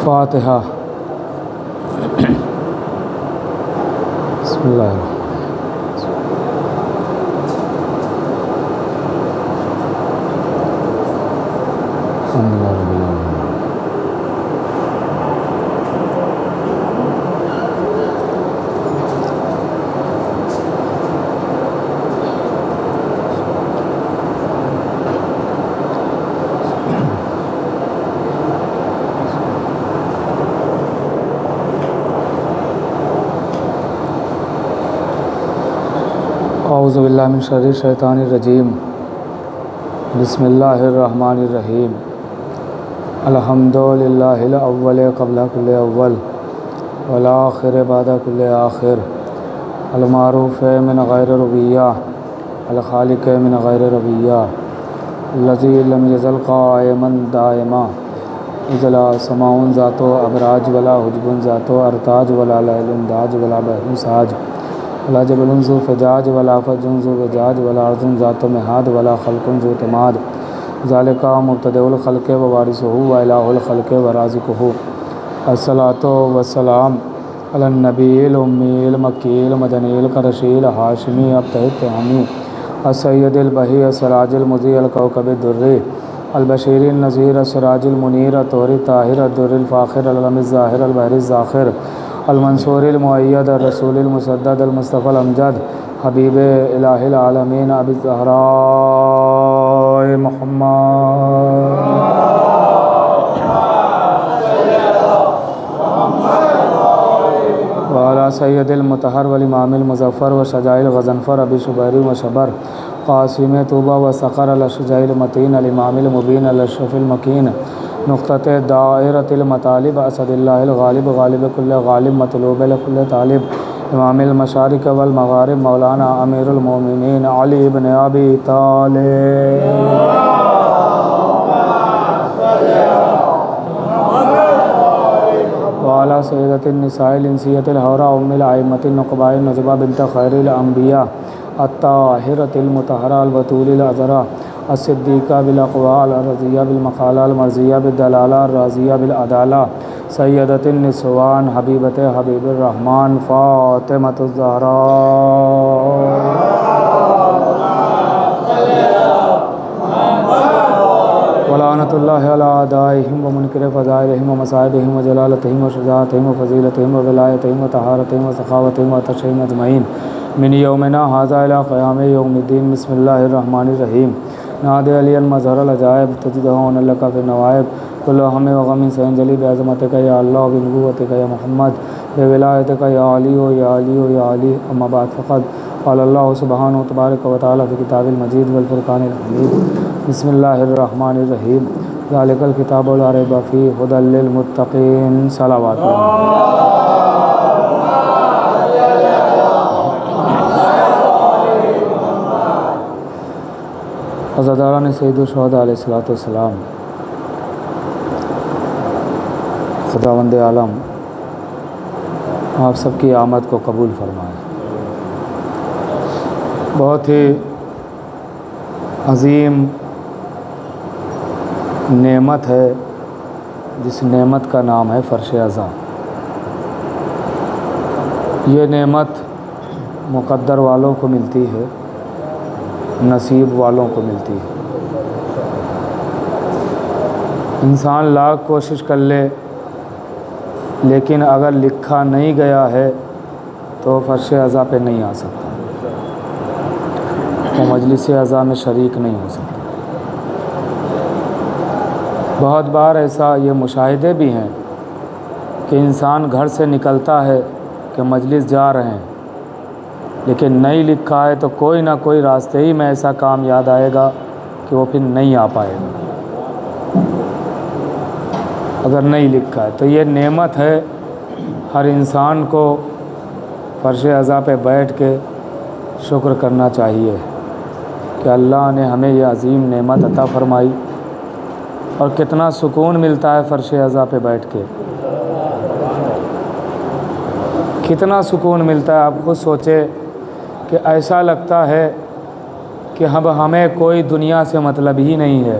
فاتحہ۔ بسم اللہ الرحمن الرحیم۔ اعوذ باللہ من شر الشیطان الرجیم۔ بسم اللہ الرحمن الرحیم۔ الحمد للہ الاول قبل کل اول والآخر بعد کل آخر، المعروف من غیر ربیہ، الخالق من غیر ربیہ، الذی لم یزل قائما دائما، اذ لا سماء ذات ابراج ولا حجب ذات ارتاج ولا لیل داج ولا بحر ساج ولا جبل ذو فجاج ولا فج ذو وجاج ولا ارض ذات مہاد ولا خلق ذو تماد، ذالک مبتدئ الخلق و وارثہ و الہ الخلق و رازقہ۔ الصلاۃ والسلام علی النبی الامی المکی المدنی القرشی الہاشمی ابتہ التہامی السید البہی السراج المضیء الکوکب الدری البشیر النذیر السراج المنیر الطہر الطاہر الدر الفاخر العلم الظاہر البحر الزاخر المنصور المؤید الرسول المسدد المصطفى الامجد حبیب الہ العالمین ابی الزہراء محمد وعلی سید المطہر والامام المظفر وشجاع الغضنفر ابی شبیر وشبر قاسم طوبہ وسقر الاشجاع المتین الامام المبین الاشرف المکین نقطۃ دائرۃ المطالب اسد اللہ الغالب غالب کل غالب مطلوب لکل طالب امام المشارق والمغارب مولانا امیر المومنین علی بن ابی طالب وعلی سیدۃ النساء الانسیۃ الحوراء ام الائمۃ النقباء النجبہ بنت خیر الانبیاء الطاہرۃ المطہرہ البتول العذراء الصدیقہ بالاقوال الرضیہ بالمقالہ المرضیہ بالدلالہ الراضیہ بالعدالہ سیدۃ النسوان حبیبۃ حبیب الرحمن فاطمۃ الزہراء ولعنۃ اللہ علی اعدائہم ومنکر فضائلہم ومصائبہم وجلالتہم وشجاعتہم وفضیلتہم وولایتہم وطہارتہم وسخاوتہم وتشہیم اجمعین من یومنا ھذا الی قیام یوم الدین۔ بسم اللہ الرحمن الرحیم۔ نادی علی مظہر العجائب تجدہون لک فی النوائب کل ہم و غم سینجلی بعظمتک یا اللہ بنبوتک یا محمد بولایتک یا علی یا علی یا علی اما بعد فقد قال اللہ سبحانہ تبارک و تعالی فی کتاب المجید والفرقان الحمید۔ بسم اللہ الرحمن الرحیم۔ ذالک الکتاب لا ریب فیہ ھدی للمتقین۔ صلوات عزاداران سید الشہداء علیہ الصلوۃ والسلام، خداوند عالم آپ سب کی آمد کو قبول فرمائے۔ بہت ہی عظیم نعمت ہے جس نعمت کا نام ہے فرش عزا۔ یہ نعمت مقدر والوں کو ملتی ہے، نصیب والوں کو ملتی ہے۔ انسان لاکھ کوشش کر لے لیکن اگر لکھا نہیں گیا ہے تو فرش عزا پہ نہیں آ سکتا، وہ مجلس عزا میں شریک نہیں ہو سکتا۔ بہت بار ایسا یہ مشاہدے بھی ہیں کہ انسان گھر سے نکلتا ہے کہ مجلس جا رہے ہیں لیکن نہیں لکھا ہے تو کوئی نہ کوئی راستے ہی میں ایسا کام یاد آئے گا کہ وہ پھر نہیں آ پائے گا اگر نہیں لکھا ہے۔ تو یہ نعمت ہے، ہر انسان کو فرش عزا پہ بیٹھ کے شکر کرنا چاہیے کہ اللہ نے ہمیں یہ عظیم نعمت عطا فرمائی۔ اور کتنا سکون ملتا ہے فرش عزا پہ بیٹھ کے، کتنا سکون ملتا ہے۔ آپ خود سوچے کہ ایسا لگتا ہے کہ اب ہمیں کوئی دنیا سے مطلب ہی نہیں ہے،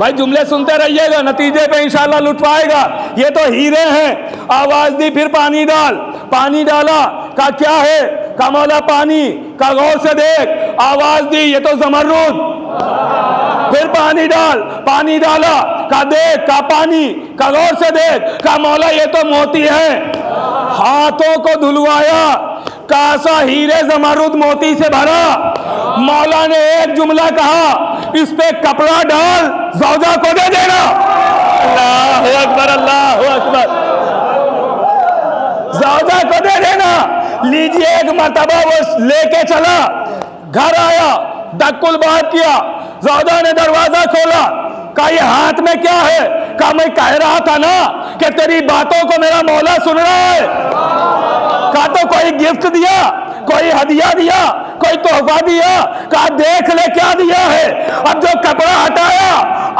بھائی جملے سنتے رہیے گا، نتیجے پہ انشاءاللہ لٹوائے گا. یہ تو ہیرے ہیں. آواز دی پھر پانی ڈال. پانی ڈالا کا کیا ہے؟ کا مولا پانی کا غور سے دیکھ. آواز دی یہ تو زمرد. پھر پانی ڈال. پانی ڈالا کا دیکھ کا پانی کا غور سے دیکھ. کا مولا یہ تو موتی ہے. ہاتھوں کو دھلوایا کاسا ہیرے زمرد موتی سے بھرا. مولا نے ایک جملہ کہا، اس پہ کپڑا ڈال زوجہ کو دے دینا. اللہ اکبر، اللہ اکبر. زوجہ کو دے دینا. لیجئے. ایک مرتبہ وہ لے کے چلا، گھر آیا، دکل بات کیا. زوجہ نے دروازہ کھولا، کہا یہ ہاتھ میں کیا ہے؟ کہا میں کہہ رہا تھا نا کہ تیری باتوں کو میرا مولا سن رہا ہے. کہا تو کوئی گفٹ دیا، کوئی ہدیہ دیا، کوئی تحفہ دیا؟ کہا دیکھ لے کیا دیا ہے. اب جو کپڑا ہٹایا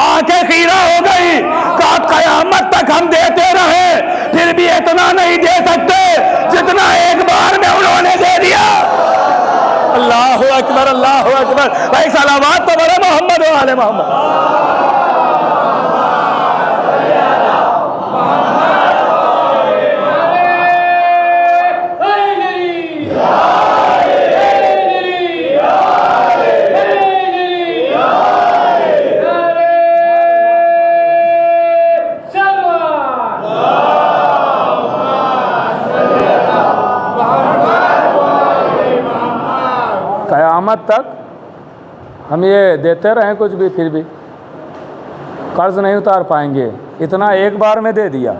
آنکھیں خیرہ ہو گئی. کہا قیامت تک ہم دیتے رہے پھر بھی اتنا نہیں دے سکتے جتنا ایک بار میں انہوں نے دے دیا. اللہ اکبر، اللہ اکبر. بھائی صلوات تو بڑے محمد و آل محمد. قیامت تک ہم یہ دیتے رہیں کچھ بھی پھر بھی قرض نہیں اتار پائیں گے. اتنا ایک بار میں دے دیا.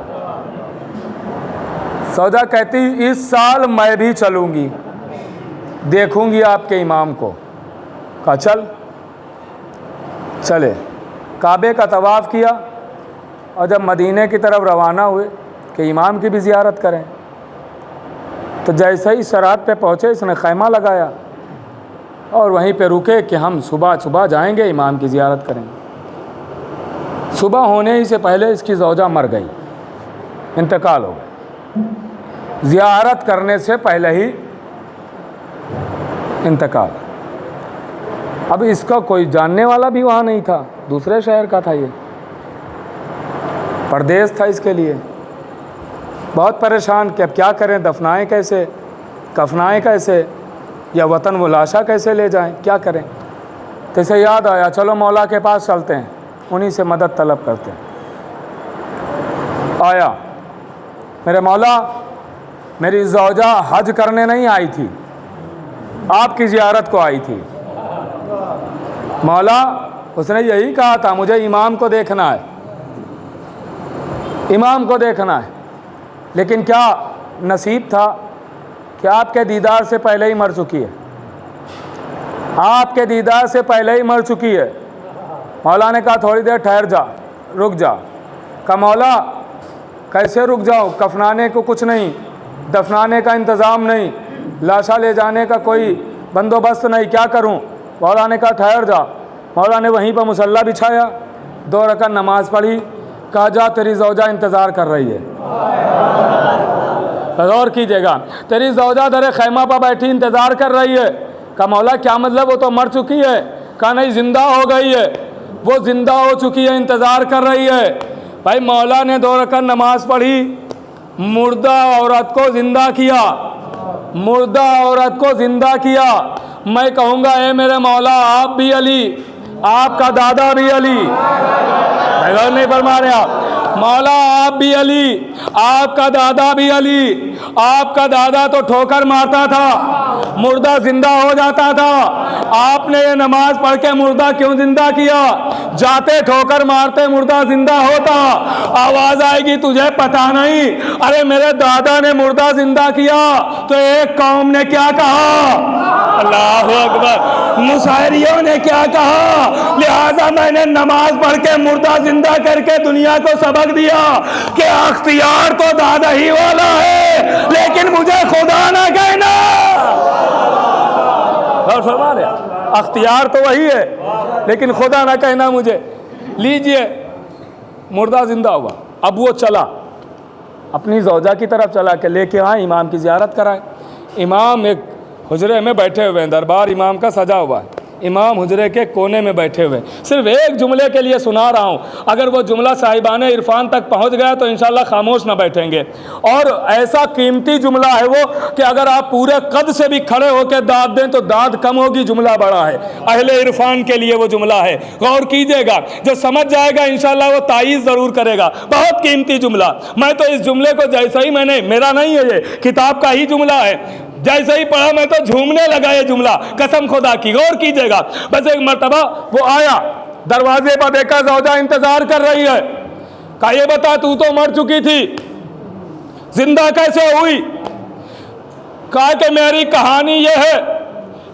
سودا کہتی اس سال میں بھی چلوں گی، دیکھوں گی آپ کے امام کو. کہا چل. چلے. کعبے کا طواف کیا اور جب مدینے کی طرف روانہ ہوئے کہ امام کی بھی زیارت کریں، تو جیسے ہی سرحد پہ پہنچے اس نے خیمہ لگایا اور وہیں پہ رکے کہ ہم صبح جائیں گے امام کی زیارت کریں گے. صبح ہونے ہی سے پہلے اس کی زوجہ مر گئی، انتقال ہو گئی. زیارت کرنے سے پہلے ہی انتقال. اب اس کا کوئی جاننے والا بھی وہاں نہیں تھا، دوسرے شہر کا تھا، یہ پردیس تھا اس کے لیے. بہت پریشان کہ اب کیا کریں، دفنائیں کیسے، کفنائیں کیسے، یا وطن وہ لاشا کیسے لے جائیں، کیا کریں. تو اسے یاد آیا چلو مولا کے پاس چلتے ہیں، انہی سے مدد طلب کرتے ہیں. آیا، میرے مولا میری زوجہ حج کرنے نہیں آئی تھی، آپ کی زیارت کو آئی تھی. مولا اس نے یہی کہا تھا مجھے امام کو دیکھنا ہے، امام کو دیکھنا ہے. لیکن کیا نصیب تھا کہ آپ کے دیدار سے پہلے ہی مر چکی ہے، آپ کے دیدار سے پہلے ہی مر چکی ہے. مولا نے کہا تھوڑی دیر ٹھہر جا، رک جا. کہا مولا کیسے رک جاؤ، کفنانے کو کچھ نہیں، دفنانے کا انتظام نہیں، لاشا لے جانے کا کوئی بندوبست نہیں، کیا کروں. مولا نے کہا ٹھہر جا. مولا نے وہیں پہ مصلی بچھایا، 2 رکعت نماز پڑھی. کہا جا تیری زوجہ انتظار کر رہی ہے. غور کیجیے گا، تیری زوجہ در خیمہ پہ بیٹھی انتظار کر رہی ہے. کہا مولا کیا مطلب، وہ تو مر چکی ہے. کہا نہیں، زندہ ہو گئی ہے، وہ زندہ ہو چکی ہے، انتظار کر رہی ہے. بھائی مولا نے 2 رکعت نماز پڑھی، مردہ عورت کو زندہ کیا، مردہ عورت کو زندہ کیا. میں کہوں گا اے میرے مولا آپ بھی علی، آپ کا دادا بھی علی. غور نہیں فرما رہے آپ. مولا آپ بھی علی، آپ کا دادا بھی علی. آپ کا دادا تو ٹھوکر مارتا تھا، مردہ زندہ ہو جاتا تھا. آپ نے یہ نماز پڑھ کے مردہ کیوں زندہ کیا؟ جاتے ٹھوکر مارتے مردہ زندہ ہوتا. آواز آئے گی تجھے پتہ نہیں، ارے میرے دادا نے مردہ زندہ کیا تو ایک قوم نے کیا کہا، اللہ اکبر، مشاعریوں نے کیا کہا. لہٰذا میں نے نماز پڑھ کے مردہ زندہ کر کے دنیا کو سبق دیا کہ اختیار تو دادا ہی والا ہے، لیکن مجھے خدا نہ کہنا. اور فرما رہے اختیار تو وہی ہے لیکن خدا نہ کہنا مجھے. لیجئے، مردہ زندہ ہوا. اب وہ چلا اپنی زوجہ کی طرف، چلا کہ لے کے آئیں امام کی زیارت کرائیں. امام ایک حجرے میں بیٹھے ہوئے ہیں، دربار امام کا سجا ہوا ہے. امام حجرے کے کونے میں بیٹھے ہوئے. صرف ایک جملے کے لیے سنا رہا ہوں, اگر وہ جملہ صاحبان عرفان تک پہنچ گیا تو انشاءاللہ خاموش نہ بیٹھیں گے. اور ایسا قیمتی جملہ ہے وہ کہ اگر آپ پورے قد سے بھی کھڑے ہو کے داد دیں تو داد کم ہوگی, جملہ بڑا ہے. اہل عرفان کے لیے وہ جملہ ہے, غور کیجئے گا, جو سمجھ جائے گا انشاءاللہ وہ تائید ضرور کرے گا. بہت قیمتی جملہ. میں تو اس جملے کو جیسے ہی میرا نہیں ہے, یہ کتاب کا ہی جملہ ہے, جیسے ہی پڑھا میں تو جھومنے لگا یہ جملہ, قسم خدا کی. غور کیجئے گا. بس ایک مرتبہ وہ آیا, دروازے پر دیکھا زوجہ انتظار کر رہی ہے. کہا یہ بتا تو مر چکی تھی, زندہ کیسے ہوئی؟ کہا کہ میری کہانی یہ ہے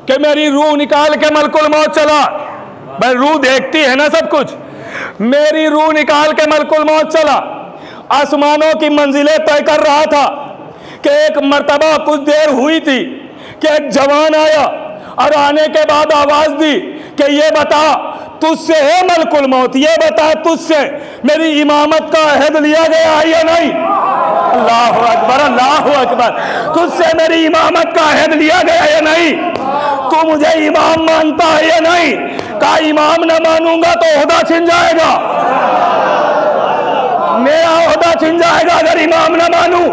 کہ میری روح نکال کے ملک الموت چلا. بھائی روح دیکھتی ہے نا سب کچھ. میری روح نکال کے ملک الموت چلا, آسمانوں کی منزلیں طے کر رہا تھا کہ ایک مرتبہ کچھ دیر ہوئی تھی کہ ایک جوان آیا اور آنے کے بعد آواز دی کہ یہ بتا تجھ سے ہے ملک الموت, یہ بتا تجھ سے میری امامت کا عہد لیا گیا ہے یا نہیں؟ اللہ اکبر, اللہ اکبر. تجھ سے میری امامت کا عہد لیا گیا ہے یا نہیں؟ تو مجھے امام مانتا ہے یا نہیں؟ کہا امام نہ مانوں گا تو عہدہ چھن جائے گا, میرا عہدہ چھن جائے گا اگر امام نہ مانوں.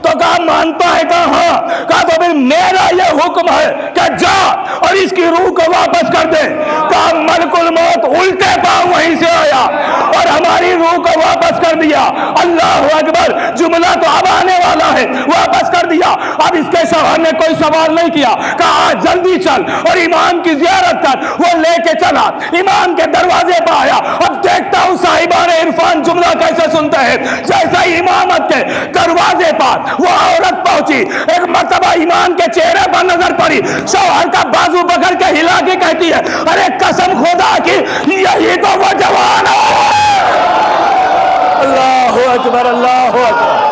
تو کہا مانتا ہے؟ کہا ہاں. کہا تو پھر میرا یہ حکم ہے کہ جا اور اس کی روح کو واپس کر دے. کہا ملک الموت الٹے پاؤں وہیں سے آیا اور ہماری روح کو واپس کر دیا. اللہ اکبر. جملہ تو اب آنے والا ہے, واپس کر دیا. اب اس کے شوہر نے کوئی سوال نہیں کیا, کہا جلدی چل اور امام کی زیارت کر. وہ لے کے چلا, امام کے دروازے پہ آیا. اب دیکھتا ہوں صاحبان عرفان جملہ کیسے سنتے ہیں. جیسا ہی امامت کے دروازے پر وہ عورت پہنچی, ایک مرتبہ امام کے چہرے پر نظر پڑی, شوہر کا بازو پکڑ کے ہلا کے کہتی ہے ارے قسم خدا کی یہی تو وہ جوان ہے. اللہ اکبر, اللہ اکبر.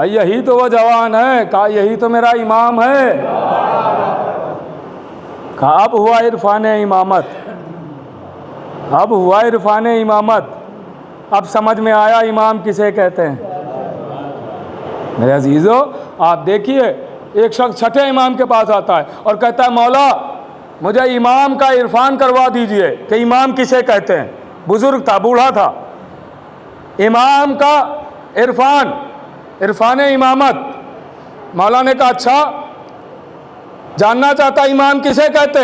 یہی تو وہ جوان ہے. کہا یہی تو میرا امام ہے. کہا اب ہوا عرفان امامت, اب ہوا عرفان امامت. اب سمجھ میں آیا امام کسے کہتے ہیں. میرے عزیزو آپ دیکھیے, ایک شخص چھٹے امام کے پاس آتا ہے اور کہتا ہے مولا مجھے امام کا عرفان کروا دیجئے کہ امام کسے کہتے ہیں. بزرگ تھا, بوڑھا تھا. امام کا عرفان, عرفان امامت. مولا نے کہا اچھا جاننا چاہتا امام کسے کہتے؟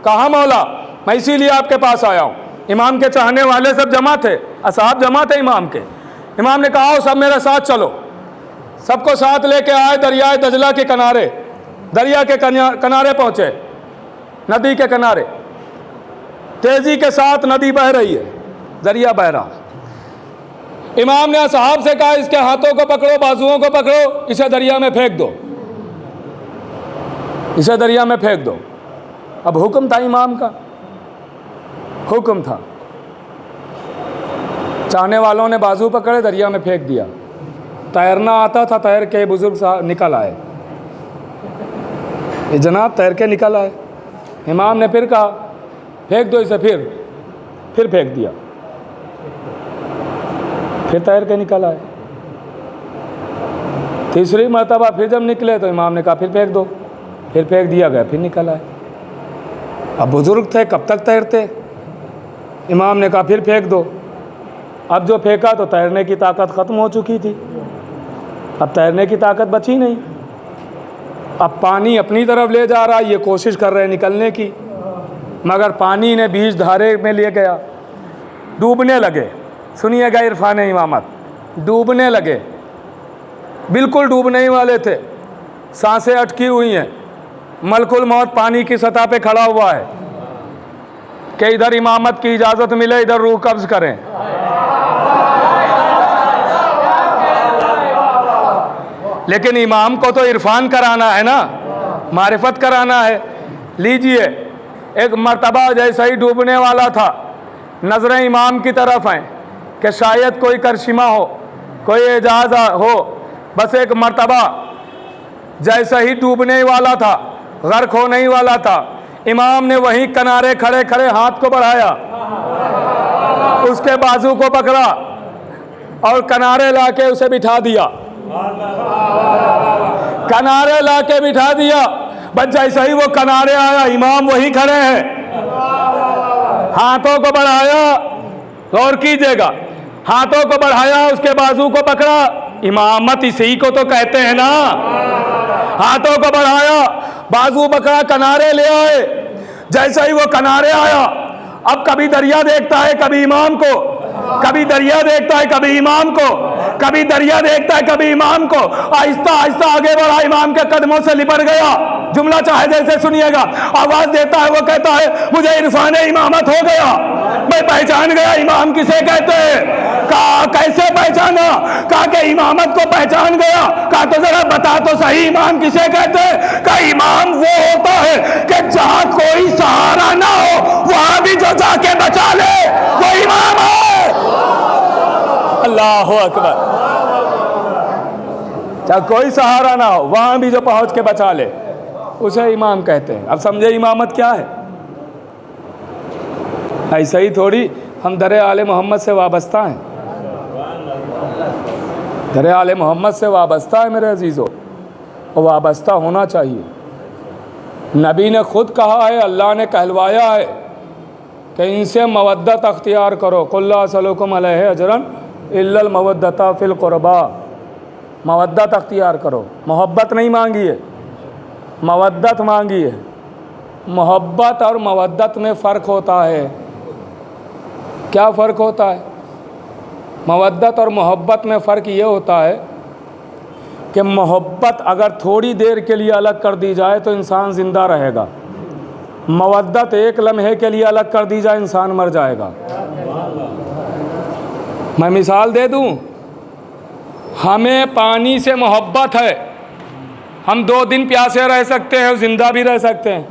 کہا مولا میں اسی لیے آپ کے پاس آیا ہوں. امام کے چاہنے والے سب جمع تھے, اصحاب جمع تھے امام کے. امام نے کہا سب میرے ساتھ چلو. سب کو ساتھ لے کے آئے دریائے دجلہ کے کنارے. دریا کے کنارے پہنچے, ندی کے کنارے. تیزی کے ساتھ ندی بہہ رہی ہے, دریا بہہ رہا. امام نے اصحاب سے کہا اس کے ہاتھوں کو پکڑو, بازوؤں کو پکڑو, اسے دریا میں پھینک دو, اسے دریا میں پھینک دو. اب حکم تھا امام کا, حکم تھا. چاہنے والوں نے بازو پکڑے, دریا میں پھینک دیا. تیرنا آتا تھا, تیر کے بزرگ نکل آئے. یہ جناب تیر کے نکل آئے. امام نے پھر کہا پھینک دو اسے, پھر پھینک دیا. پھر تیر کے نکل آئے. تیسری مرتبہ پھر جب نکلے تو امام نے کہا پھر پھینک دو, پھر پھینک دیا گیا, پھر نکل آئے. اب بزرگ تھے, کب تک تیرتے. امام نے کہا پھر پھینک دو. اب جو پھینکا تو تیرنے کی طاقت ختم ہو چکی تھی, اب تیرنے کی طاقت بچی نہیں. اب پانی اپنی طرف لے جا رہا, یہ کوشش کر رہے نکلنے کی, مگر پانی نے بیچ دھارے میں لے گیا. ڈوبنے لگے. سنیے گا عرفان امامت, ڈوبنے لگے, بالکل ڈوبنے ہی والے تھے. سانسیں اٹکی ہوئی ہیں, ملک الموت پانی کی سطح پہ کھڑا ہوا ہے کہ ادھر امامت کی اجازت ملے, ادھر روح قبض کریں. لیکن امام کو تو عرفان کرانا ہے نا, معرفت کرانا ہے۔ لیجئے، ایک مرتبہ جیسا ہی ڈوبنے والا تھا، نظریں امام کی طرف ہیں کہ شاید کوئی کرشمہ ہو، کوئی اعجاز ہو۔ بس ایک مرتبہ جیسا ہی ڈوبنے والا تھا، غرق ہونے ہی والا تھا، امام نے وہیں کنارے کھڑے کھڑے ہاتھ کو بڑھایا، اس کے بازو کو پکڑا اور کنارے لا کے اسے بٹھا دیا، کنارے لا کے بٹھا دیا۔ بس جیسا ہی وہ کنارے آیا، امام وہیں کھڑے ہیں، ہاتھوں کو بڑھایا، غور کیجئے گا، ہاتھوں کو بڑھایا، اس کے بازو کو پکڑا۔ امامت اسی کو تو کہتے ہیں نا، ہاتھوں کو بڑھایا، بازو پکڑا، کنارے لے آئے۔ جیسا ہی وہ کنارے آیا، اب کبھی دریا دیکھتا ہے کبھی امام کو، کبھی دریا دیکھتا ہے کبھی امام کو، کبھی دریا دیکھتا ہے کبھی امام کو۔ آہستہ آہستہ آگے بڑھا، امام کے قدموں سے لپٹ گیا۔ جملہ چاہے جیسے سنیے گا، آواز دیتا ہے، وہ کہتا ہے مجھے عرفان امامت ہو گیا، میں پہچان گیا امام کسے کہتے ہیں۔ کہا کیسے پہچانا؟ کہا کہ امامت کو پہچان گیا۔ کہا تو ذرا بتا تو صحیح امام کسے کہتے ہیں؟ کہا امام وہ ہوتا ہے کہ جہاں کوئی سہارا نہ ہو وہاں بھی جو جا کے بچا لے وہ امام ہے۔ اللہ اکبر، جہاں کوئی سہارا نہ ہو وہاں بھی جو پہنچ کے بچا لے اسے امام کہتے ہیں۔ اب سمجھے امامت کیا ہے؟ ایسا ہی تھوڑی ہم در آل محمد سے وابستہ ہیں، در آل محمد سے وابستہ ہے میرے عزیزو، اور وابستہ ہونا چاہیے۔ نبی نے خود کہا ہے، اللہ نے کہلوایا ہے کہ ان سے مودت اختیار کرو، قل لا اسألکم علیہ اجرا الا المودۃ فی القربیٰ، مودت اختیار کرو، محبت نہیں مانگی ہے، مودت مانگی ہے۔ محبت اور مودت میں فرق ہوتا ہے۔ کیا فرق ہوتا ہے؟ مودت اور محبت میں فرق یہ ہوتا ہے کہ محبت اگر تھوڑی دیر کے لیے الگ کر دی جائے تو انسان زندہ رہے گا، مودت ایک لمحے کے لیے الگ کر دی جائے انسان مر جائے گا۔ میں مثال دے دوں، ہمیں پانی سے محبت ہے، ہم 2 دن پیاسے رہ سکتے ہیں، زندہ بھی رہ سکتے ہیں۔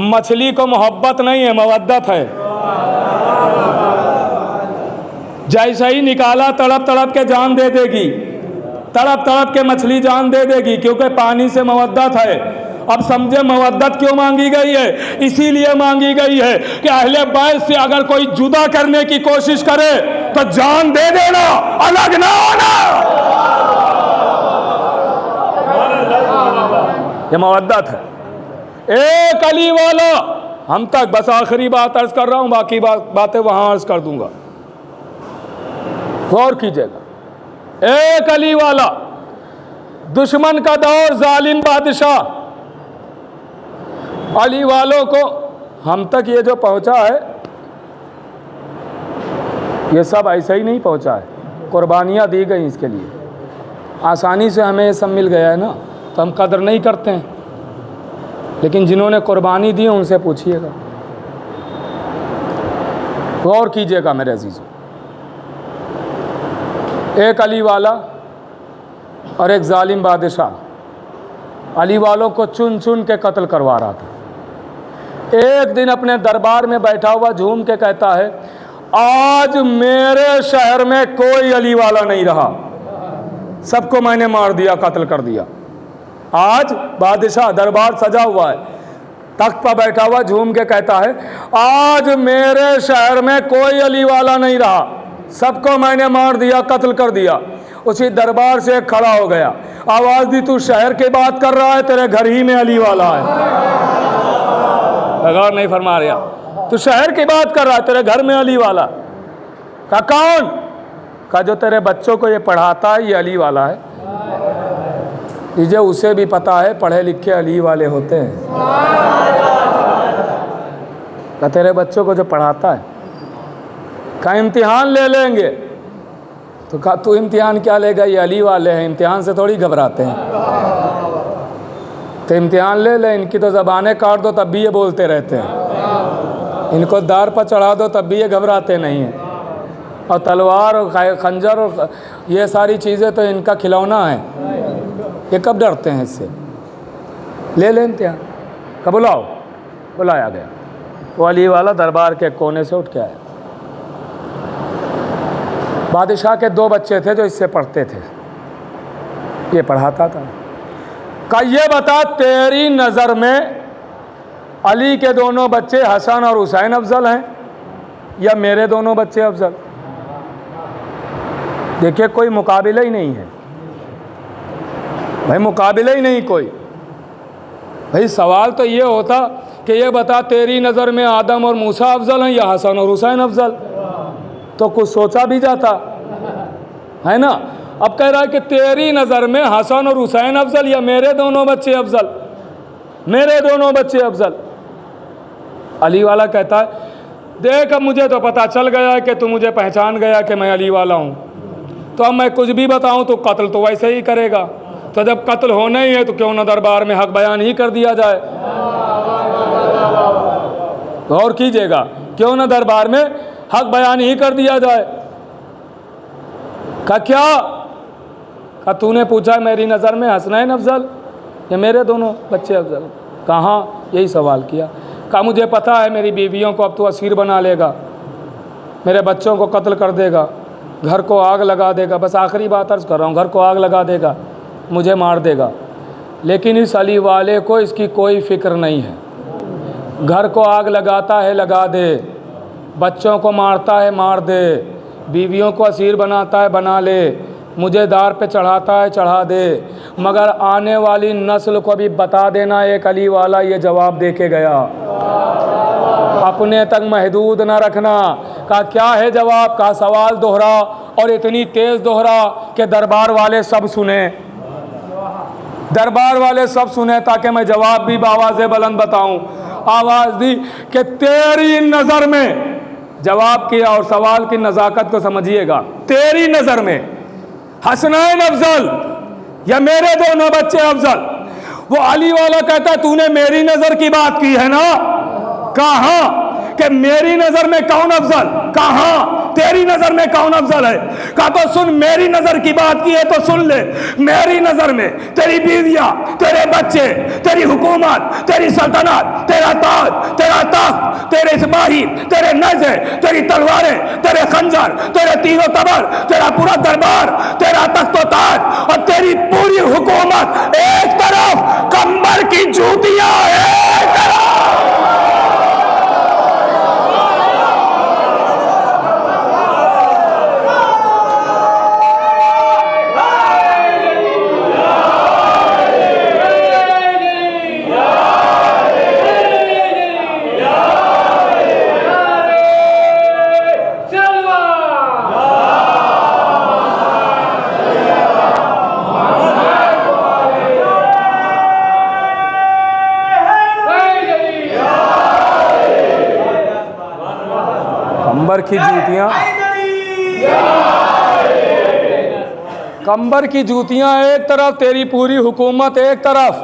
مچھلی کو محبت نہیں ہے، مودت ہے۔ جیسا ہی نکالا تڑپ تڑپ کے جان دے دے گی، تڑپ تڑپ کے مچھلی جان دے دے گی، کیونکہ پانی سے مودت ہے۔ اب سمجھے مودت کیوں مانگی گئی ہے؟ اسی لیے مانگی گئی ہے کہ اہل بیت سے اگر کوئی جدا کرنے کی کوشش کرے تو جان دے دینا، الگ نہ ہونا۔ یہ مودت ہے۔ ایک علی والا ہم تک، بس آخری بات عرض کر رہا ہوں، باقی باتیں وہاں عرض کر دوں گا، غور کیجئے گا۔ ایک علی والا، دشمن کا دور، ظالم بادشاہ، علی والوں کو ہم تک یہ جو پہنچا ہے یہ سب ایسا ہی نہیں پہنچا ہے، قربانیاں دی گئیں اس کے لیے۔ آسانی سے ہمیں یہ سب مل گیا ہے نا تو ہم قدر نہیں کرتے ہیں، لیکن جنہوں نے قربانی دی ان سے پوچھئے گا، غور کیجئے گا میرے عزیزو۔ ایک علی والا اور ایک ظالم بادشاہ علی والوں کو چن چن کے قتل کروا رہا تھا۔ ایک دن اپنے دربار میں بیٹھا ہوا جھوم کے کہتا ہے، آج میرے شہر میں کوئی علی والا نہیں رہا، سب کو میں نے مار دیا، قتل کر دیا۔ آج بادشاہ، دربار سجا ہوا ہے، تخت پر بیٹھا ہوا جھوم کے کہتا ہے، آج میرے شہر میں کوئی علی والا نہیں رہا، سب کو میں نے مار دیا، قتل کر دیا۔ اسی دربار سے ایک کھڑا ہو گیا، آواز دی، تو شہر کی بات کر رہا ہے، تیرے گھر ہی میں علی والا ہے۔ غور نہیں فرما رہا، تو شہر کی بات کر رہا ہے، تیرے گھر میں علی والا۔ کہا کون؟ کہا جو تیرے بچوں کو یہ پڑھاتا ہے یہ علی والا ہے۔ تجھے اسے بھی پتا ہے پڑھے لکھے علی والے ہوتے ہیں۔ کہا تیرے بچوں کو جو پڑھاتا ہے، کہا امتحان لے لیں گے۔ تو کہا تو امتحان کیا لے گا، یہ علی والے ہیں، امتحان سے تھوڑی گھبراتے ہیں۔ تو امتحان لے لیں، ان کی تو زبانیں کاٹ دو تب بھی یہ بولتے رہتے ہیں، ان کو دار پر چڑھا دو تب بھی یہ گھبراتے نہیں ہیں، اور تلوار اور خنجر اور یہ ساری چیزیں تو ان کا کھلونا ہے، یہ کب ڈرتے ہیں اس سے؟ لے لیں امتحان کا، بلاؤ، بلایا گیا، وہ علی والا دربار کے کونے سے اٹھ کے آیا۔ بادشاہ کے 2 بچے تھے جو اس سے پڑھتے تھے، یہ پڑھاتا تھا۔ کہا یہ بتا تیری نظر میں علی کے دونوں بچے حسن اور حسین افضل ہیں یا میرے دونوں بچے افضل؟ دیکھیے کوئی مقابلہ ہی نہیں ہے بھائی، مقابلہ ہی نہیں کوئی۔ بھائی سوال تو یہ ہوتا کہ یہ بتا تیری نظر میں آدم اور موسیٰ افضل ہیں یا حسن اور حسین افضل، تو کچھ سوچا بھی جاتا ہے نا۔ اب کہہ رہا ہے کہ تیری نظر میں حسن اور حسین افضل یا میرے دونوں بچے افضل، میرے دونوں بچے افضل۔ علی والا کہتا ہے دیکھ اب مجھے تو پتہ چل گیا ہے کہ تو مجھے پہچان گیا کہ میں علی والا ہوں، تو اب میں کچھ بھی بتاؤں تو قتل تو ویسے ہی کرے گا، تو جب قتل ہونا ہی ہے تو کیوں نہ دربار میں حق بیان ہی کر دیا جائے۔ غور کیجئے گا، کیوں نہ دربار میں حق بیان ہی کر دیا جائے۔ کہا کیا؟ کہا تو نے پوچھا میری نظر میں حسنین افضل یا میرے دونوں بچے افضل؟ کہاں؟ یہی سوال کیا۔ کہا مجھے پتہ ہے میری بیویوں کو اب تو اسیر بنا لے گا، میرے بچوں کو قتل کر دے گا، گھر کو آگ لگا دے گا، بس آخری بات عرض کر رہا ہوں، گھر کو آگ لگا دے گا، مجھے مار دے گا، لیکن اس علی والے کو اس کی کوئی فکر نہیں ہے۔ گھر کو آگ لگاتا ہے لگا دے، بچوں کو مارتا ہے مار دے، بیویوں کو اسیر بناتا ہے بنا لے، مجھے دار پہ چڑھاتا ہے چڑھا دے، مگر آنے والی نسل کو بھی بتا دینا ایک علی والا یہ جواب دے کے گیا، اپنے تک محدود نہ رکھنا۔ کہا کیا ہے جواب؟ کہا سوال دوہرا اور اتنی تیز دوہرا کہ دربار والے سب سنیں، دربار والے سب سنیں تاکہ میں جواب بھی بآواز بلند بتاؤں۔ آواز دی کہ تیری نظر میں، جواب کیا اور سوال کی نزاکت کو سمجھیے گا، تیری نظر میں حسنین افضل یا میرے دونوں بچے افضل؟ وہ علی والا کہتا ہے تو نے میری نظر کی بات کی ہے نا؟ کہاں کہ میری نظر میں کون افضل؟ کہاں تیری نظر میں کون افضل ہے؟ کہا تو سن، میری نظر کی بات کی ہے تو سن لے، میری نظر میں تیری بیویاں، تیرے بچے، تیری حکومت، تیری سلطنت، تیرا تاج، تیرا تخت، تیرے سپاہی، تیرے نیزے، تیری تلواریں، تیرے خنجر، تیرے تیر و تبر، تیرا پورا دربار، تیرا تخت و تاج اور تیری پوری حکومت ایک طرف، کمبر کی جوتیاں ایک طرف۔ کمبر کی جوتیاں ایک طرف، تیری پوری حکومت ایک طرف،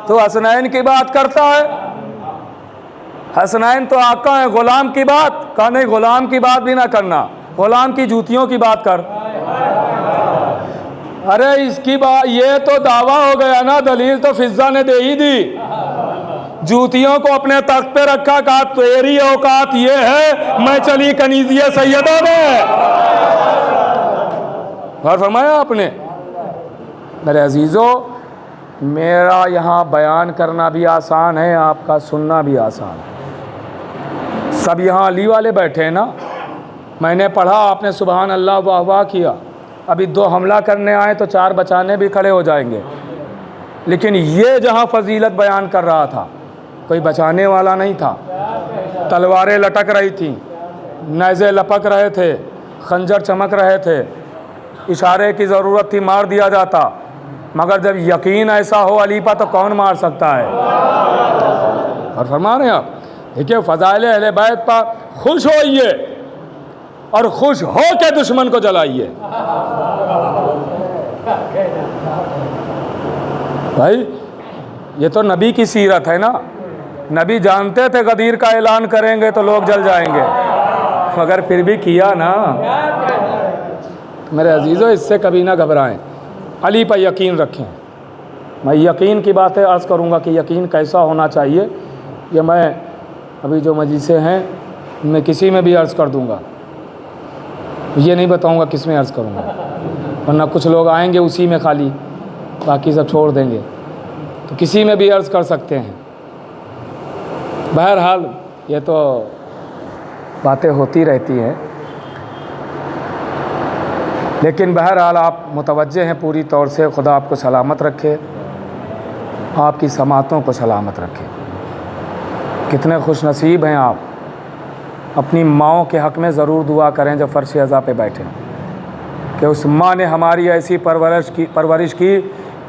تو حسنین کی بات کرتا ہے؟ حسنین تو آقا ہے، غلام کی بات؟ کہا نہیں، غلام کی بات بھی نہ کرنا، غلام کی جوتیوں کی بات کر۔ ارے اس کی بات، یہ تو دعویٰ ہو گیا نا، دلیل تو فضہ نے دے ہی دی، جوتیوں کو اپنے تخت پہ رکھا، کہا تیری اوقات یہ ہے، میں چلی کنیزی سیدہ میں۔ غور فرمایا آپ نے؟ میرے عزیزو، میرا یہاں بیان کرنا بھی آسان ہے، آپ کا سننا بھی آسان ہے۔ سب یہاں علی والے بیٹھے ہیں نا، میں نے پڑھا، آپ نے سبحان اللہ واہ واہ کیا، ابھی 2 حملہ کرنے آئے تو 4 بچانے بھی کھڑے ہو جائیں گے، لیکن یہ جہاں فضیلت بیان کر رہا تھا کوئی بچانے والا نہیں تھا، تلواریں لٹک رہی تھیں، نیزے لپک رہے تھے، خنجر چمک رہے تھے، اشارے کی ضرورت تھی مار دیا جاتا، مگر جب یقین ایسا ہو علی پر تو کون مار سکتا ہے؟ اور فرما رہے ہیں آپ، دیکھیں فضائل اہل بیت پر خوش ہوئیے اور خوش ہو کے دشمن کو جلائیے۔ بھائی یہ تو نبی کی سیرت ہے نا، نبی جانتے تھے غدیر کا اعلان کریں گے تو لوگ جل جائیں گے، مگر پھر بھی کیا نا۔ میرے عزیزو، اس سے کبھی نہ گھبرائیں، علی پر یقین رکھیں، میں یقین کی باتیں عرض کروں گا کہ یقین کیسا ہونا چاہیے، یہ میں ابھی جو مجلسیں ہیں ان میں کسی میں بھی عرض کر دوں گا، یہ نہیں بتاؤں گا کس میں عرض کروں گا، ورنہ کچھ لوگ آئیں گے اسی میں خالی، باقی سب چھوڑ دیں گے، تو کسی میں بھی عرض کر سکتے ہیں۔ بہرحال یہ تو باتیں ہوتی رہتی ہیں، لیکن بہرحال آپ متوجہ ہیں پوری طور سے، خدا آپ کو سلامت رکھے، آپ کی سماعتوں کو سلامت رکھے۔ کتنے خوش نصیب ہیں آپ، اپنی ماؤں کے حق میں ضرور دعا کریں جب فرش عزا پہ بیٹھیں کہ اس ماں نے ہماری ایسی پرورش کی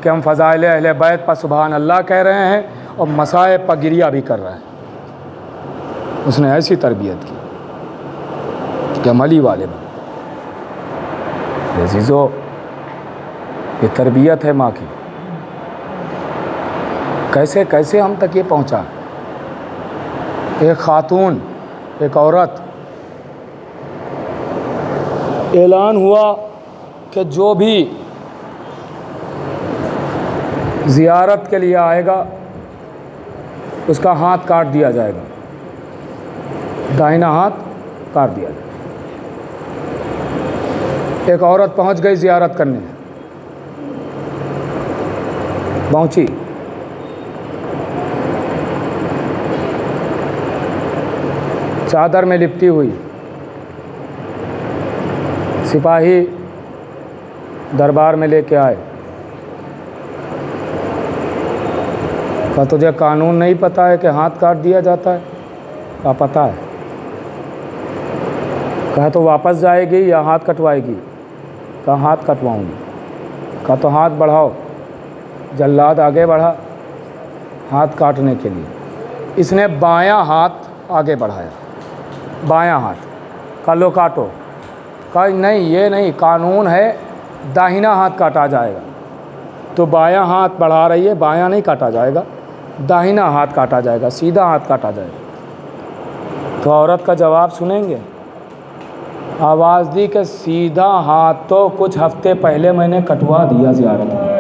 کہ ہم فضائل اہل بیت پر سبحان اللہ کہہ رہے ہیں اور مصائب پر گریہ بھی کر رہے ہیں۔ اس نے ایسی تربیت کی کہ عملی والے بن۔ عزیزو، یہ تربیت ہے ماں کی، کیسے کیسے ہم تک یہ پہنچا۔ ایک خاتون، ایک عورت، اعلان ہوا کہ جو بھی زیارت کے لیے آئے گا اس کا ہاتھ کاٹ دیا جائے گا، داہنا ہاتھ کاٹ دیا جائے گا۔ ایک عورت پہنچ گئی زیارت کرنے، پہنچی، چادر میں لپٹی ہوئی، سپاہی دربار میں لے کے آئے، کہا تجھے قانون نہیں پتہ ہے کہ ہاتھ کاٹ دیا جاتا ہے؟ کہا پتہ ہے۔ کہا تو واپس جائے گی یا ہاتھ کٹوائے گی؟ کہا ہاتھ کٹواؤں گی۔ کہا تو ہاتھ بڑھاؤ۔ جلاد آگے بڑھا ہاتھ کاٹنے کے لیے، اس نے بایاں ہاتھ آگے بڑھایا، بایاں ہاتھ۔ کہا لو کاٹو۔ کہا نہیں، یہ نہیں، قانون ہے داہنا ہاتھ کاٹا جائے گا، تو بایاں ہاتھ بڑھا رہی ہے، بایاں نہیں کاٹا جائے گا، داہنا ہاتھ کاٹا جائے گا، سیدھا ہاتھ کاٹا جائے گا۔ تو عورت کا جواب سنیں گے؟ آواز دی کہ سیدھا ہاتھ تو کچھ ہفتے پہلے میں نے کٹوا دیا زیارت میں،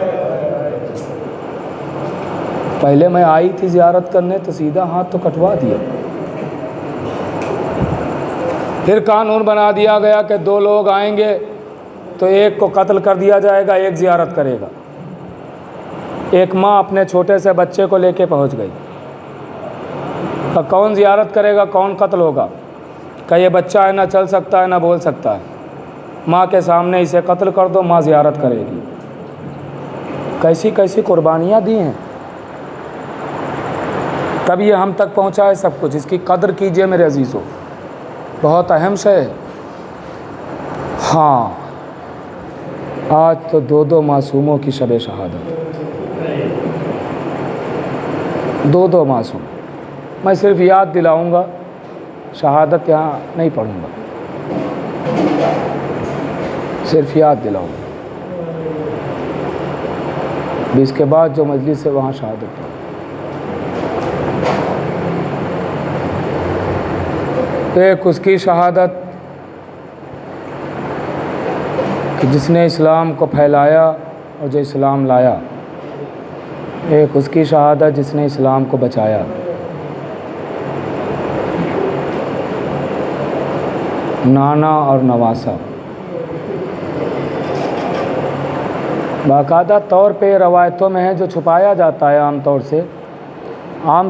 پہلے میں آئی تھی زیارت کرنے تو سیدھا ہاتھ تو کٹوا دیا۔ پھر قانون بنا دیا گیا کہ دو لوگ آئیں گے تو ایک کو قتل کر دیا جائے گا، ایک زیارت کرے گا۔ ایک ماں اپنے چھوٹے سے بچے کو لے کے پہنچ گئی، تو کون زیارت کرے گا، کون قتل ہوگا؟ کہ یہ بچہ ہے، نہ چل سکتا ہے نہ بول سکتا ہے، ماں کے سامنے اسے قتل کر دو، ماں زیارت کرے گی۔ کیسی کیسی قربانیاں دی ہیں، تب یہ ہم تک پہنچا ہے سب کچھ۔ اس کی قدر کیجئے میرے عزیزو، بہت اہم شے ہے۔ ہاں، آج تو دو معصوموں کی شب شہادت، دو معصوم۔ میں صرف یاد دلاؤں گا، شہادت یہاں نہیں پڑھوں گا، صرف یاد دلاؤں گا، اس کے بعد جو مجلس ہے وہاں شہادت پڑھوں۔ ایک اس کی شہادت کہ جس نے اسلام کو پھیلایا اور جو اسلام لایا، ایک اس کی شہادت جس نے اسلام کو بچایا۔ نانا اور نواسا باقاعدہ طور پہ روایتوں میں ہے جو چھپایا جاتا ہے، عام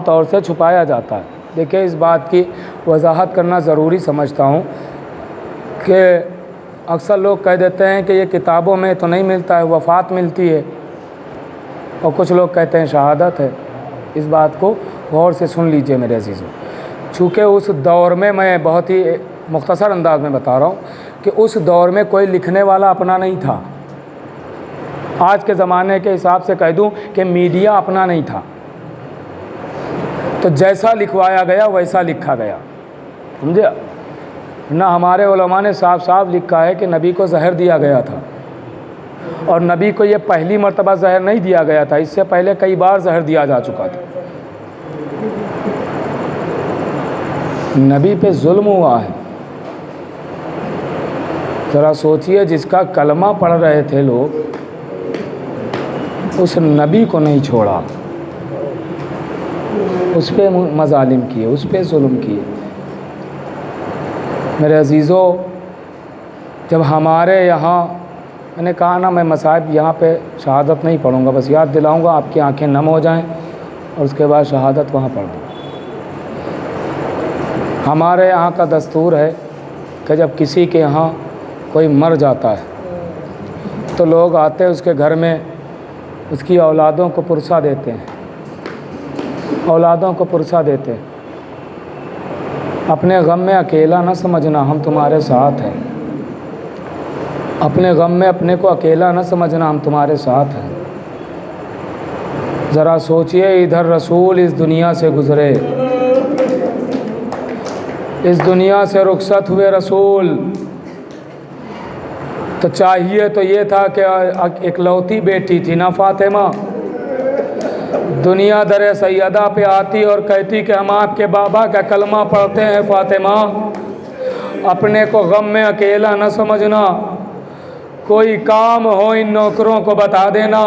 طور سے چھپایا جاتا ہے۔ دیکھیں، اس بات کی وضاحت کرنا ضروری سمجھتا ہوں کہ اکثر لوگ کہہ دیتے ہیں کہ یہ کتابوں میں تو نہیں ملتا ہے، وفات ملتی ہے، اور کچھ لوگ کہتے ہیں شہادت ہے۔ اس بات کو غور سے سن لیجئے میرے عزیزو، چونکہ اس دور میں بہت ہی مختصر انداز میں بتا رہا ہوں کہ اس دور میں کوئی لکھنے والا اپنا نہیں تھا۔ آج کے زمانے کے حساب سے کہہ دوں کہ میڈیا اپنا نہیں تھا، تو جیسا لکھوایا گیا ویسا لکھا گیا، سمجھے؟ نہ ہمارے علماء نے صاف صاف لکھا ہے کہ نبی کو زہر دیا گیا تھا، اور نبی کو یہ پہلی مرتبہ زہر نہیں دیا گیا تھا، اس سے پہلے کئی بار زہر دیا جا چکا تھا۔ نبی پہ ظلم ہوا ہے، ذرا سوچئے، جس کا کلمہ پڑھ رہے تھے لوگ، اس نبی کو نہیں چھوڑا، اس پہ مظالم کیے، اس پہ ظلم کیے۔ میرے عزیزو، جب ہمارے یہاں، میں نے کہا نا میں مصائب یہاں پہ شہادت نہیں پڑھوں گا، بس یاد دلاؤں گا، آپ کی آنکھیں نم ہو جائیں اور اس کے بعد شہادت وہاں پڑھ دوں۔ ہمارے یہاں کا دستور ہے کہ جب کسی کے یہاں کوئی مر جاتا ہے تو لوگ آتے اس کے گھر میں اس کی اولادوں کو پرسہ دیتے ہیں، اولادوں کو پرسہ دیتے ہیں۔ اپنے غم میں اکیلا نہ سمجھنا، ہم تمہارے ساتھ ہیں۔ اپنے غم میں اپنے کو اکیلا نہ سمجھنا، ہم تمہارے ساتھ ہیں۔ ذرا سوچئے، ادھر رسول اس دنیا سے گزرے، اس دنیا سے رخصت ہوئے رسول، تو چاہیے تو یہ تھا کہ اکلوتی بیٹی تھی نا فاطمہ، دنیا در سیدہ پہ آتی اور کہتی کہ ہم آپ کے بابا کا کلمہ پڑھتے ہیں فاطمہ۔ اپنے کو غم میں اکیلا نہ سمجھنا، کوئی کام ہو ان نوکروں کو بتا دینا،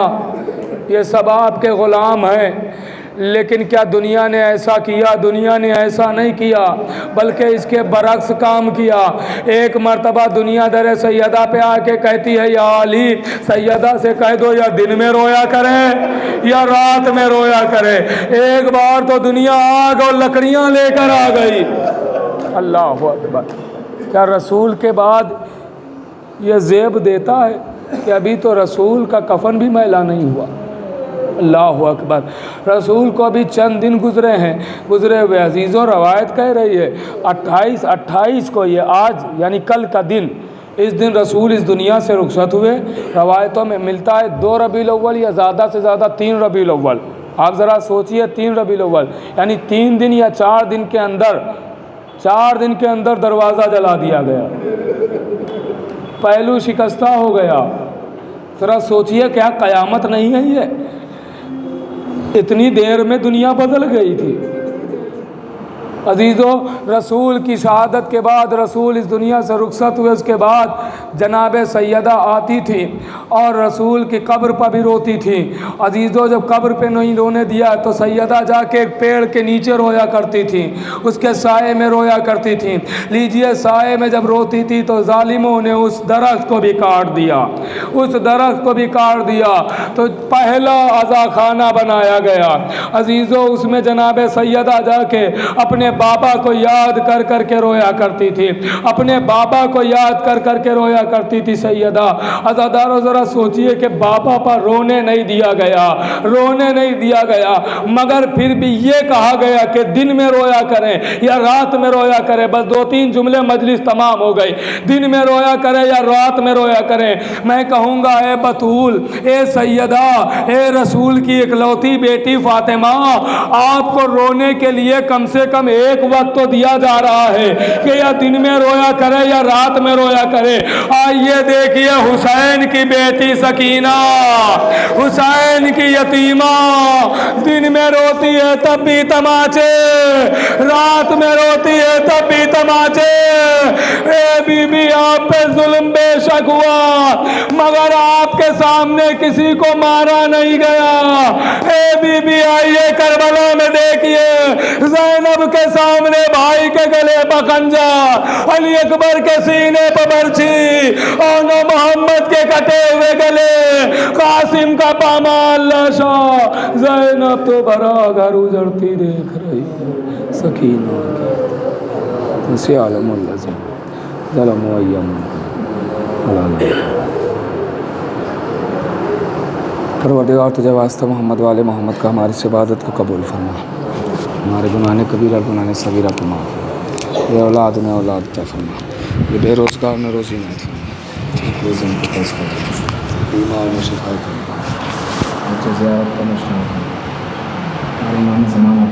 یہ سب آپ کے غلام ہیں۔ لیکن کیا دنیا نے ایسا کیا؟ دنیا نے ایسا نہیں کیا، بلکہ اس کے برعکس کام کیا۔ ایک مرتبہ دنیا در سیدہ پہ آ کے کہتی ہے، یا علی، سیدہ سے کہہ دو یا دن میں رویا کرے یا رات میں رویا کرے۔ ایک بار تو دنیا آگ اور لکڑیاں لے کر آ گئی۔ اللہ اکبر! کیا رسول کے بعد یہ زیب دیتا ہے کہ ابھی تو رسول کا کفن بھی میلا نہیں ہوا؟ اللہ اکبر! رسول کو ابھی چند دن گزرے ہیں، گزرے ہوئے۔ عزیزوں، روایت کہہ رہی ہے 28 کو، یہ آج یعنی کل کا دن، اس دن رسول اس دنیا سے رخصت ہوئے۔ روایتوں میں ملتا ہے 2 ربیع الاول یا زیادہ سے زیادہ 3 ربیع الاول۔ آپ ذرا سوچئے، 3 ربیع الاول یعنی 3 دن یا 4 دن کے اندر، 4 دن کے اندر دروازہ جلا دیا گیا، پہلو شکستہ ہو گیا۔ ذرا سوچئے، کیا قیامت نہیں ہے یہ؟ اتنی دیر میں دنیا بدل گئی تھی۔ عزیزو، رسول کی شہادت کے بعد، رسول اس دنیا سے رخصت ہوئے، اس کے بعد جناب سیدہ آتی تھی اور رسول کی قبر پر بھی روتی تھی۔ عزیزو، جب قبر پہ نہیں رونے دیا تو سیدہ جا کے ایک پیڑ کے نیچے رویا کرتی تھی، اس کے سائے میں رویا کرتی تھی۔ لیجئے، سائے میں جب روتی تھی تو ظالموں نے اس درخت کو بھی کاٹ دیا، اس درخت کو بھی کاٹ دیا، تو پہلا عزاخانہ بنایا گیا۔ عزیزو، اس میں جناب سیدہ جا کے اپنے بابا کو یاد کر کر کے رویا کرتی تھی، اپنے بابا کو یاد کر کر کے رویا کرتی تھی سیدہ۔ عزادارو، ذرا سوچئے کہ بابا پر رونے نہیں دیا گیا، رونے نہیں دیا گیا، مگر پھر بھی یہ کہا گیا کہ دن میں رویا کریں یا رات میں رویا کریں۔ بس 2-3 جملے، مجلس تمام ہو گئی۔ دن میں رویا کریں یا رات میں رویا کریں۔ میں کہوں گا، اے بطول، اے سیدہ، اے رسول کی اکلوتی بیٹی فاطمہ، آپ کو رونے کے لیے کم سے کم ایک وقت تو دیا جا رہا ہے کہ یا دن میں رویا کرے یا رات میں رویا کرے۔ آئیے دیکھیے حسین کی بیٹی سکینہ، حسین کی یتیمہ، دن میں روتی ہے تب بھی تماچے، رات میں روتی ہے تب بھی تماچے۔ اے بی بی، آپ پہ ظلم بے شک ہوا، مگر آپ کے سامنے کسی کو مارا نہیں گیا۔ اے بی بی، آئیے کربلا میں دیکھیے، زینب کے سامنے بھائی کے گلے پہ خنجر، علی اکبر کے سینے پہ برچھی، اور نہ محمد کے کٹے ہوئے گلے، قاسم کا پامال لاشا۔ زینب تو بھرا گھر اجڑتی دیکھ رہی ہے، سکینہ کی اسی عالم اللہ ظلم و ایم پروردگار، تجھے واسطہ محمد والے محمد کا ہماری عبادت کو قبول فرما، ہمارے گناہ کبیرہ گناہ صغیرہ کو معاف فرما، یہ اولاد نے اولاد عطا فرما، یہ بے روزگار نے روزی عنایت فرما، روزن کو تیز کر دے، بیمار میں شفا کرنا، بچے زیارت کا مشورہ کرنا، ہمارے ایمان زمانہ